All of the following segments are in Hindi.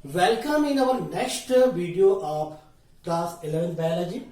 Welcome in our next video of class 11 biology.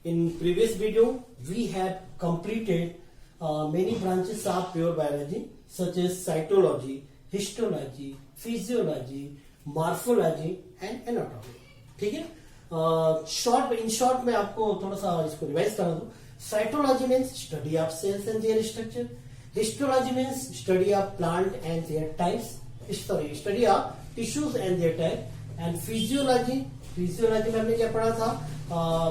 In previous video, we have completed many branches of pure biology such as cytology, histology, physiology, morphology and anatomy. ठीक है, इन शॉर्ट में आपको थोड़ा सा इसको रिवाइज करा दूं. Cytology means study of cells and their structure. Histology means study of plant and their types. Study of tissues and their type. And physiology में हमने क्या पढ़ा था?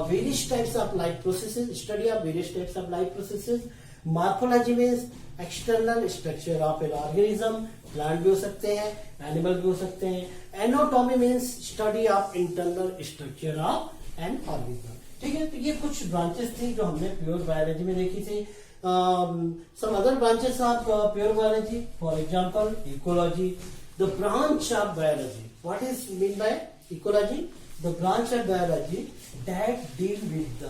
Various types of life processes. Study of various types of life processes. Morphology means external structure of an organism. Plant भी हो सकते हैं, एनिमल भी हो सकते हैं. Anatomy means study of internal structure of an organism. ठीक है, तो ये कुछ ब्रांचेस थी जो हमने प्योर बायोलॉजी में देखी थी. Some other branches of pure biology, for example ecology, the branch of biology. What is mean by ecology? The branch of biology that deal with the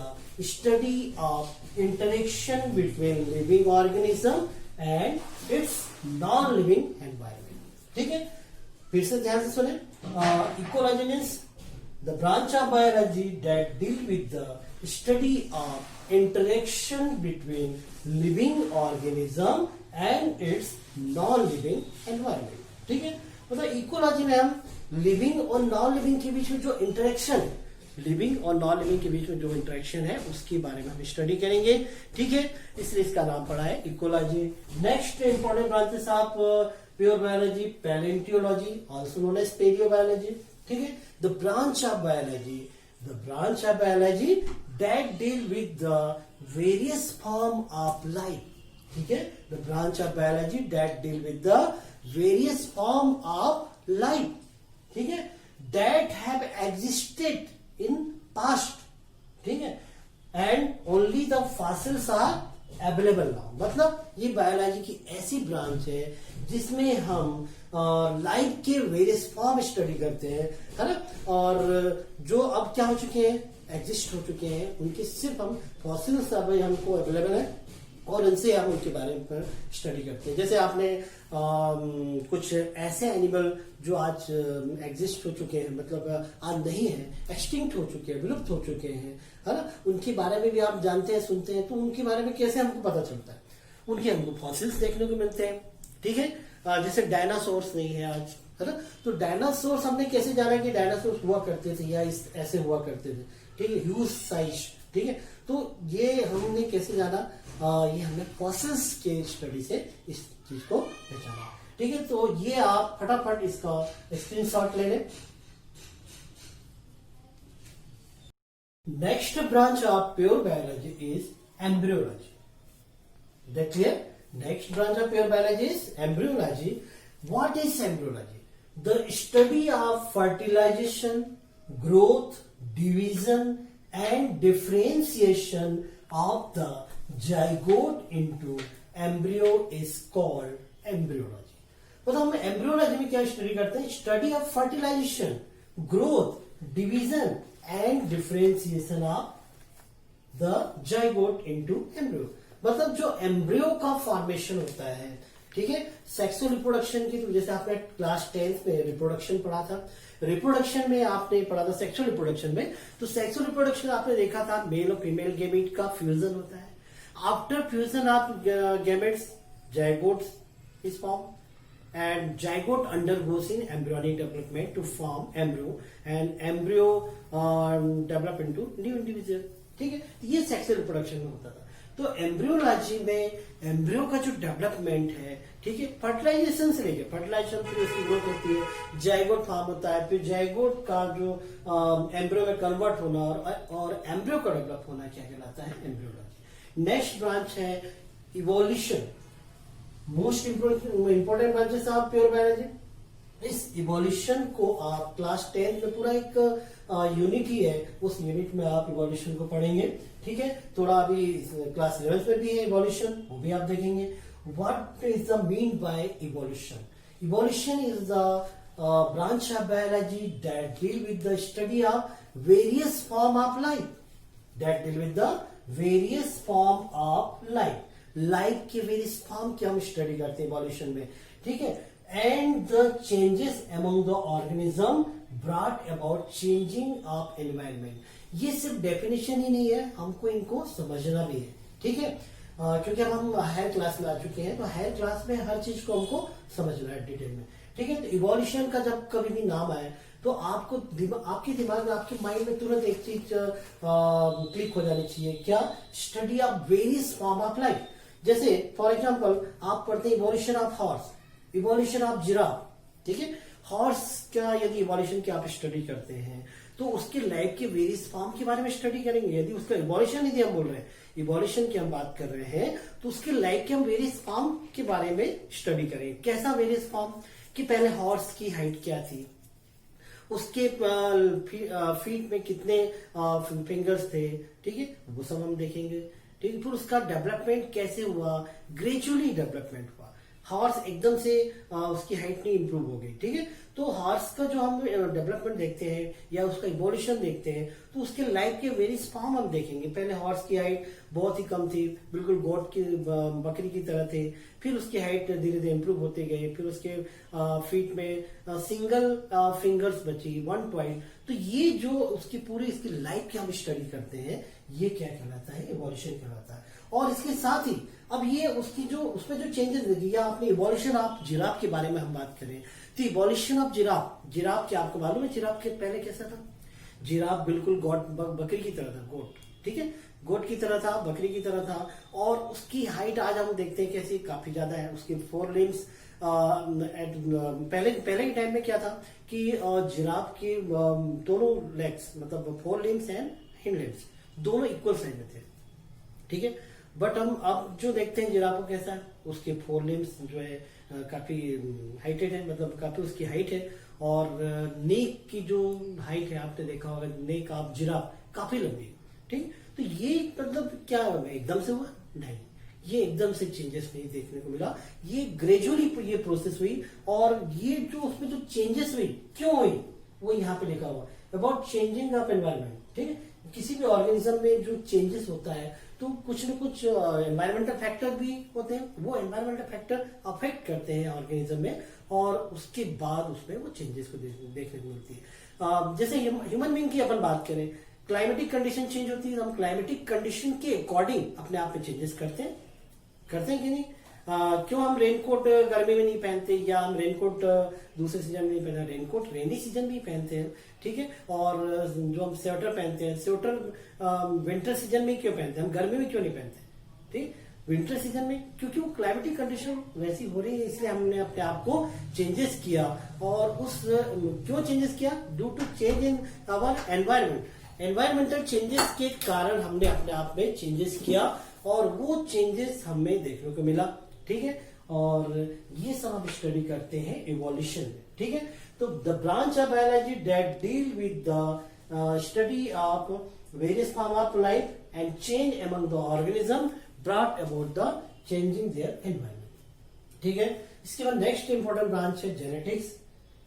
study of interaction between living organism and its non living environment. ठीक है, फिर से ध्यान से सुने. Ecology means the branch of biology that deal with the study of interaction between living organism and its non-living environment. ठीक है, मतलब इकोलॉजी में हम लिविंग और नॉन लिविंग के बीच में जो इंटरेक्शन है, लिविंग और नॉन लिविंग के बीच में जो इंटरेक्शन है उसके बारे में हम स्टडी करेंगे. ठीक है, इसलिए इसका नाम पड़ा है ecology. Next important branches of pure biology, palaeontology also known as palaeobiology. ठीक है, the branch of biology that deal with the various form of life. ठीक है, the branch of biology that deal with the various form of life. ठीक है, that have existed in past. ठीक है, and only the fossils are available now. मतलब ये बायोलॉजी की ऐसी ब्रांच है जिसमें हम लाइफ के वेरियस फॉर्म स्टडी करते हैं, है ना. और जो अब क्या हो चुके हैं, एग्जिस्ट हो चुके हैं, उनके सिर्फ हम फॉसिल्स अब हमको अवेलेबल है और उनसे हम उनके बारे में स्टडी करते हैं. जैसे आपने कुछ ऐसे एनिमल जो आज एग्जिस्ट हो चुके हैं, मतलब आज नहीं है, एक्सटिंक्ट हो चुके हैं, विलुप्त हो चुके हैं, है ना, उनके बारे में भी आप जानते हैं, सुनते हैं. तो उनके बारे में कैसे हमको पता चलता है? उनके हमको फॉसिल्स देखने को मिलते हैं. ठीक है, जैसे डायनासोर्स नहीं है आज, है ना, तो डायनासोर्स हमने कैसे जाना कि डायनासोर्स हुआ करते थे या ऐसे हुआ करते थे. ठीक है, ह्यूज साइज. ठीक है, तो ये हमने कैसे जाना? ये हमने फॉसिल्स के स्टडी से इस चीज को पहचाना. ठीक है, तो ये आप फटाफट इसका स्क्रीनशॉट ले लें. Next branch of pure biology is embryology. देखिए, next branch of pure biology is embryology. What is embryology? The study of fertilization, growth, division and differentiation of the zygote into embryo is called embryology. मतलब हम एम्ब्रियोलॉजी में क्या स्टडी करते हैं? Study of fertilization, growth, division and differentiation of the zygote into embryo. मतलब जो एम्ब्रियो का फॉर्मेशन होता है. ठीक है, सेक्सुअल रिप्रोडक्शन की, तो जैसे आपने क्लास 10th में रिप्रोडक्शन पढ़ा था, रिप्रोडक्शन में आपने पढ़ा था सेक्सुअल रिप्रोडक्शन में, तो सेक्सुअल रिप्रोडक्शन आपने देखा था मेल और फीमेल गैमेट का फ्यूजन होता है. After fusion of gametes zygote is form and zygote undergoes in embryonic development to form embryo and embryo develop into new individual. ठीक है, ये सेक्सुअल रिप्रोडक्शन में होता था. तो एम्ब्रियोलॉजी में एम्ब्रियो का जो डेवलपमेंट है, ठीक है, फर्टिलाइजेशन से लेके फर्टिलाइजेशन, फिर उसकी ग्रोथ होती है, जाइगोट फॉर्म होता है, फिर जाइगोट का जो एम्ब्रियो में कन्वर्ट होना और एम्ब्रियो का डेवलप होना क्या कहलाता है? एम्ब्रियोलॉजी. नेक्स्ट ब्रांच है evolution. Most important branches of pure biology. इस इवोल्यूशन को आप क्लास 10 में पूरा एक यूनिट ही है, उस यूनिट में आप इवोल्यूशन को पढ़ेंगे. ठीक है, थोड़ा अभी क्लास 11 में भी है इवोल्यूशन, वो भी आप देखेंगे. What is the mean by evolution? Evolution is the branch of biology that deal with the study of various form of life. That deal with the various form of life. Life के वेरियस फॉर्म की हम स्टडी करते हैं इवोल्यूशन में. ठीक है, and the changes among the organism brought about changing of environment. ये सिर्फ डेफिनेशन ही नहीं है, हमको इनको समझना भी है, ठीक है। क्योंकि अब हम हायर क्लास में आ चुके हैं, तो हायर क्लास में हर चीज को हमको समझना है डिटेल में, ठीक है। तो इवोल्यूशन का जब कभी भी नाम आए तो आपको आपके दिमाग में, आपके माइंड में तुरंत एक चीज क्लिक हो जानी चाहिए, क्या? Study of various form of life. जैसे फॉर एग्जाम्पल आप पढ़ते हैं evolution of horse, evolution of giraffe, ठीक है। हॉर्स का यदि इवोल्यूशन की आप स्टडी करते हैं तो उसके लाइफ के वेरियस फॉर्म के बारे में स्टडी करेंगे। यदि उसका इवोल्यूशन, यदि हम बोल रहे हैं इवोल्यूशन की हम बात कर रहे हैं, तो उसके लाइफ के हम वेरियस फॉर्म के बारे में स्टडी करेंगे। कैसा वेरियस फॉर्म? कि पहले हॉर्स की हाइट क्या थी, उसके फीट में कितने फिंगर्स थे, ठीक है, वो सब हम देखेंगे, ठीक है। फिर उसका डेवलपमेंट कैसे हुआ, ग्रेजुअली डेवलपमेंट हुआ। हॉर्स एकदम से उसकी हाइट नहीं इंप्रूव हो गई, ठीक है। तो हॉर्स का जो हम डेवलपमेंट देखते हैं या उसका इवोल्यूशन देखते हैं, तो उसके लाइफ के वेरियस फॉर्म हम देखेंगे। पहले हॉर्स की हाइट बहुत ही कम थी, बिल्कुल गोट की बकरी की तरह थे। फिर उसकी हाइट धीरे धीरे इंप्रूव होते गए, फिर उसके फीट में सिंगल फिंगर्स बची, 1 टॉइल। तो ये जो उसकी पूरी इसकी लाइफ की हम स्टडी करते हैं, ये क्या कहलाता है? इवोल्यूशन कहलाता है। और इसके साथ ही अब ये उसकी जो उसमें जो चेंजेस देखिए, या आपने इवोल्यूशन ऑफ जिराफ के बारे में हम बात करें तो इवोल्यूशन ऑफ जिराफ, जिराफ क्या आपको मालूम है जिराफ के पहले कैसा था? जिराफ बिल्कुल बकरी की तरह था, गोट, ठीक है, गोट की तरह था, बकरी की तरह था। और उसकी हाइट आज हम देखते हैं कैसी, काफी ज्यादा है। उसके 4 लिम्स पहले के टाइम में क्या था कि जिराफ के दोनों लेग्स, मतलब 4 लिम्स एंड हिंड लिम्स, दोनों इक्वल साइज में थे, ठीक है। बट हम अब जो देखते हैं जिराफ को कैसा है, उसके 4 लिम्स जो है काफी हाइटेड है, मतलब काफी उसकी हाइट है। और नेक की जो हाइट है, आपने देखा होगा नेक ऑफ जिराफ काफी लंबी है, ठीक। तो ये मतलब क्या एकदम से हुआ? नहीं, ये एकदम से चेंजेस नहीं देखने को मिला, ये ग्रेजुअली ये प्रोसेस हुई। और ये जो उसमें जो चेंजेस हुई, क्यों हुई, वो यहाँ पे लिखा हुआ अबाउट चेंजिंग ऑफ एनवायरमेंट, ठीक है। किसी भी ऑर्गेनिज्म में जो चेंजेस होता है तो कुछ न कुछ एनवायरमेंटल फैक्टर भी होते हैं, वो एनवायरमेंटल फैक्टर अफेक्ट करते हैं ऑर्गेनिज्म में, और उसके बाद उसमें वो चेंजेस को देखने को मिलती है। जैसे ह्यूमन बीइंग की अपन बात करें, क्लाइमेटिक कंडीशन चेंज होती है, हम क्लाइमेटिक कंडीशन के अकॉर्डिंग अपने आप में चेंजेस करते हैं कि नहीं? क्यों हम रेनकोट गर्मी में नहीं पहनते, या हम रेनकोट दूसरे सीजन में नहीं पहनते? रेनकोट रेनी सीजन में ही पहनते हैं, ठीक है। और जो हम स्वेटर पहनते हैं, स्वेटर विंटर सीजन में क्यों पहनते हैं, हम गर्मी में क्यों नहीं पहनते, ठीक? विंटर सीजन में क्योंकि वो क्लाइमेटिक कंडीशन वैसी हो रही है, इसलिए हमने अपने आप को चेंजेस किया। और उस क्यों चेंजेस किया? Due to change in our environment. Environmental changes के कारण हमने अपने आप में चेंजेस किया, और वो चेंजेस हमें देखने को मिला, ठीक है। और ये सब हम स्टडी करते हैं इवोल्यूशन में, ठीक है। तो the branch of biology that deal with the study of various form of life and change among the organism brought about the changing their environment, ठीक है। इसके बाद नेक्स्ट इंपॉर्टेंट ब्रांच है genetics,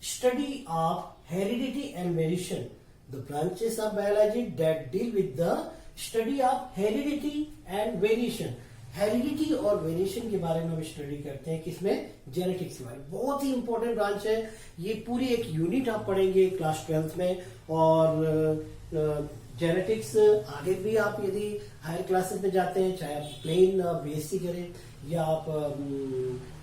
study of heredity and variation. The branches of biology that deal with the study of heredity and variation. Heredity और वेरिएशन के बारे में हम स्टडी करते हैं, किसमें? जेनेटिक्स के बारे में। बहुत ही इंपॉर्टेंट ब्रांच है ये, पूरी एक यूनिट आप पढ़ेंगे क्लास 12th में। और जेनेटिक्स आगे भी आप यदि हायर क्लासेस में जाते हैं, चाहे आप प्लेन बीएससी करें या आप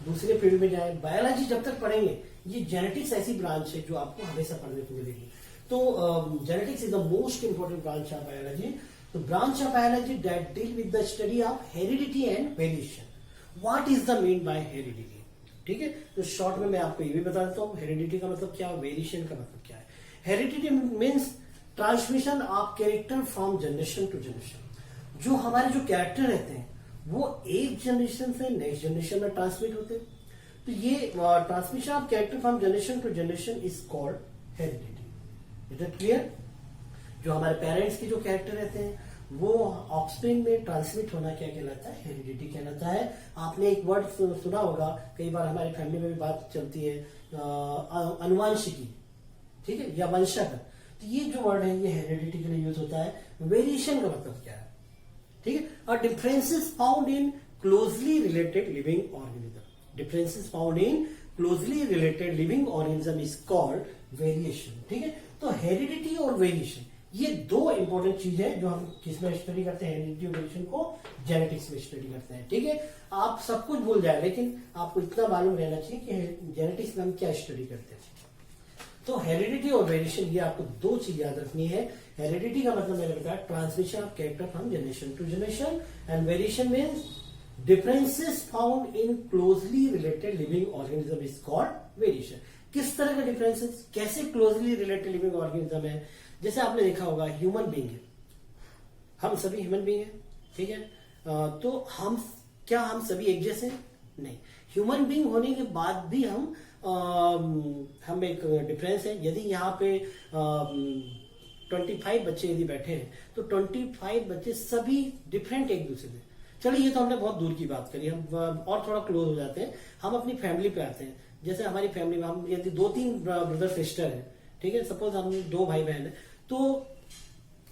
दूसरे फील्ड में जाएं, बायोलॉजी जब तक पढ़ेंगे, ये जेनेटिक्स ऐसी ब्रांच है जो आपको हमेशा पढ़ने को मिलेगी। तो genetics is the most important branch of biology. The branch of biology that deal with the study of heredity and variation. What is the mean by heredity? ठीक है, तो शॉर्ट में मैं आपको ये भी बता देता हूँ हेरिडिटी का मतलब क्या है, वेरिएशन का मतलब क्या है। Heredity means transmission of character from generation to generation. जो हमारे जो कैरेक्टर रहते हैं वो एक जनरेशन से नेक्स्ट जनरेशन में ट्रांसमिट होते हैं। तो ये transmission of character from generation to generation is called heredity. Is it clear? जो हमारे पेरेंट्स के जो कैरेक्टर रहते हैं वो ऑफस्प्रिंग में ट्रांसमिट होना क्या कहलाता है? हेरिडिटी कहलाता है। आपने एक वर्ड सुना होगा, कई बार हमारी फैमिली में भी बात चलती है, अनुवांशिकी, ठीक है, या वंशगत। तो ये जो वर्ड है ये हेरिडिटी के लिए यूज होता है। वेरिएशन का मतलब क्या है, ठीक है? और differences found in closely related living organism. Differences found in closely related living organism is called variation. ठीक है, तो हेरिडिटी और वेरिएशन ये दो इंपॉर्टेंट चीज है जो हम किसमें स्टडी करते हैं, हेरिडिटी और वेरिएशन को जेनेटिक्स में स्टडी करते हैं। ठीक है, आप सब कुछ भूल जाए लेकिन आपको इतना मालूम रहना चाहिए कि जेनेटिक्स में हम क्या स्टडी करते हैं। तो हेरिडिटी और वेरिएशन ये आपको दो चीज याद रखनी है। हेरिडिटी का मतलब मैंने बताया transmission of character from generation to generation, and variation means differences found in closely related living organism is called variation. किस तरह का डिफरेंसेस, कैसे क्लोजली रिलेटेड लिविंग ऑर्गेनिज्म है? जैसे आपने देखा होगा ह्यूमन बीइंग है, हम सभी ह्यूमन बीइंग है। ठीक है, तो हम सभी एक जैसे नहीं, ह्यूमन बीइंग होने के बाद भी हम एक डिफरेंस है। यदि यहाँ पे 25 बच्चे यदि बैठे हैं तो 25 बच्चे सभी डिफरेंट एक दूसरे से। चलिए ये तो हमने बहुत दूर की बात करी, हम और थोड़ा क्लोज हो जाते हैं, हम अपनी फैमिली पे आते हैं। जैसे हमारी फैमिली में हम यदि 2-3 ब्रदर सिस्टर है, ठीक है, सपोज हम 2 भाई बहन है, तो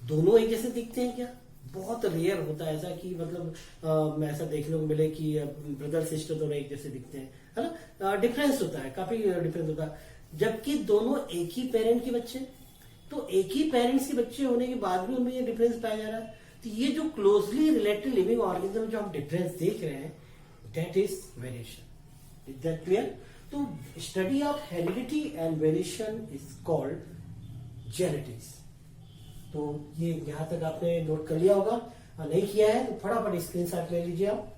दोनों एक जैसे दिखते हैं क्या? बहुत रेयर होता है ऐसा कि मतलब ऐसा देखने को मिले कि ब्रदर सिस्टर दोनों एक जैसे दिखते हैं, है ना? डिफरेंस होता है, काफी डिफरेंस होता है। जबकि दोनों एक ही पेरेंट के बच्चे, तो एक ही पेरेंट्स के बच्चे होने के बाद भी उनमें ये डिफरेंस पाया जा रहा है। तो ये जो क्लोजली रिलेटेड लिविंग ऑर्गेनिज्म जो हम डिफरेंस देख रहे हैं, that is variation. Is that clear? तो study of heredity and variation is called genetics. तो ये यहां तक आपने नोट कर लिया होगा, नहीं किया है तो फटाफट स्क्रीनशॉट ले लीजिए आप।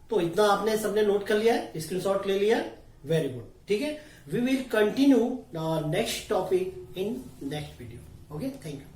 तो इतना आपने सबने नोट कर लिया है, स्क्रीनशॉट ले लिया, वेरी गुड। ठीक है, we will continue next topic in next video. Okay, thank you.